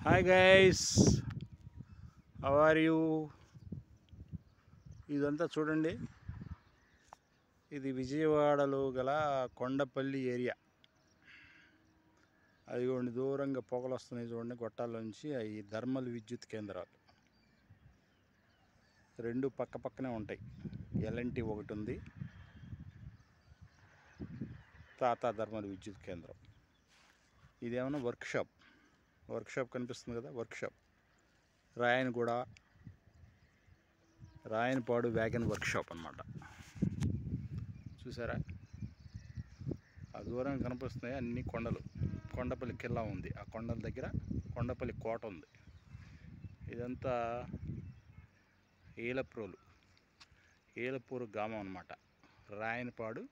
Hi guys, how are you? ఇదంతా చూడండి, ఇది విజయవాడలో గల కొండపల్లి ఏరియా. అదిగోండి దూరంగా పొగలు వస్తున్నాయి చూడండి, గొట్టాల్లోంచి. అవి థర్మల్ విద్యుత్ కేంద్రాలు రెండు పక్క పక్కనే ఉంటాయి. ఎల్ఎన్టీ ఒకటి ఉంది, టాటా థర్మల్ విద్యుత్ కేంద్రం. ఇదేమన్నా వర్క్షాప్ కనిపిస్తుంది కదా, వర్క్షాప్. రాయనపాడు వ్యాగన్ వర్క్షాప్ అన్నమాట. చూసారా, ఆ దూరం కనిపిస్తున్నాయి అన్ని కొండలు. కొండపల్లి కిల్లా ఉంది, ఆ కొండల దగ్గర కొండపల్లి కోట ఉంది. ఇదంతా ఏలపూరు గ్రామం అన్నమాట. రాయనపాడు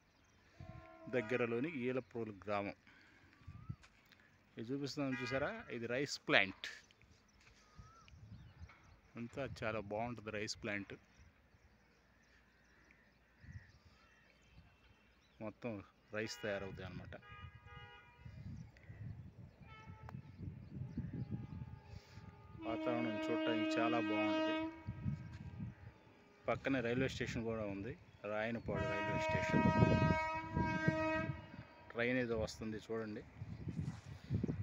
దగ్గరలోని ఏలపూరు గ్రామం. ఇది చూపిస్తున్నాను చూసారా, ఇది రైస్ ప్లాంట్. అంతా చాలా బాగుంటుంది రైస్ ప్లాంట్. మొత్తం రైస్ తయారవుతాయి అన్నమాట. వాతావరణం చూడటానికి చాలా బాగుంటుంది. పక్కనే రైల్వే స్టేషన్ కూడా ఉంది, రాయనపాడు రైల్వే స్టేషన్. ట్రైన్ ఏదో వస్తుంది చూడండి,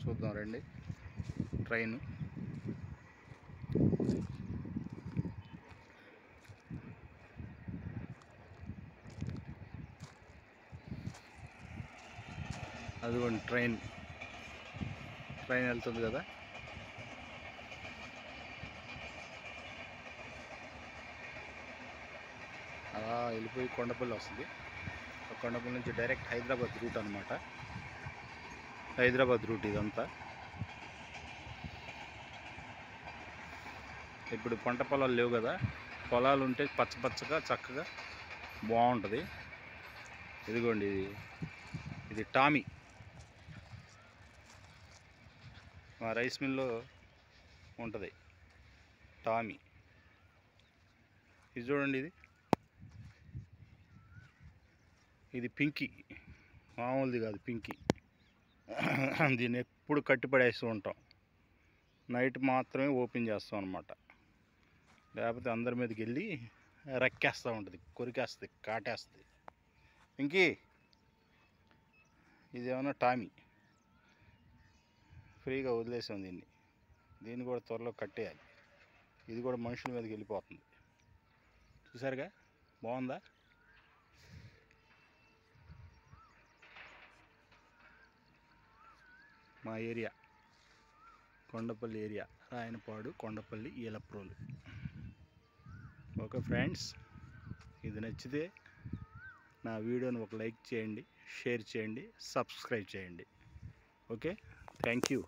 చూద్దాం రండి. ట్రైన్ అదిగోండి, ట్రైన్ వెళ్తుంది కదా. అలా వెళ్ళిపోయి కొండపల్లి వస్తుంది. కొండపల్లి నుంచి డైరెక్ట్ హైదరాబాద్ రూట్ అనమాట. హైదరాబాద్ రూట్ ఇదంతా. ఇప్పుడు పంట పొలాలు లేవు కదా, పొలాలు ఉంటే పచ్చపచ్చగా చక్కగా బాగుంటుంది. ఇదిగోండి, ఇది టామీ, మా రైస్ మిల్లో ఉంటుంది టామీ. ఇది చూడండి, ఇది పింకీ, మామూలుది కాదు, పింకీ. దీన్ని ఎప్పుడు కట్టిపడేస్తూ ఉంటాం, నైట్ మాత్రమే ఓపెన్ చేస్తాం అన్నమాట. లేకపోతే అందరి మీదకి వెళ్ళి రెక్కేస్తూ ఉంటుంది, కొరికేస్తుంది, కాటేస్తుంది. పింకీ, ఇదేమన్నా టామీ. ఫ్రీగా వదిలేసాం దీన్ని కూడా త్వరలో కట్టేయాలి. ఇది కూడా మనుషుల మీదకి వెళ్ళిపోతుంది. చూసారుగా, బాగుందా? మా area Kondapalli area, Rayanapadu, Kondapalli, Elaprolu. Okay friends, ఇది నచ్చితే నా వీడియోని ఒక లైక్ చేయండి, షేర్ చేయండి, సబ్స్క్రైబ్ చేయండి. Okay, thank you.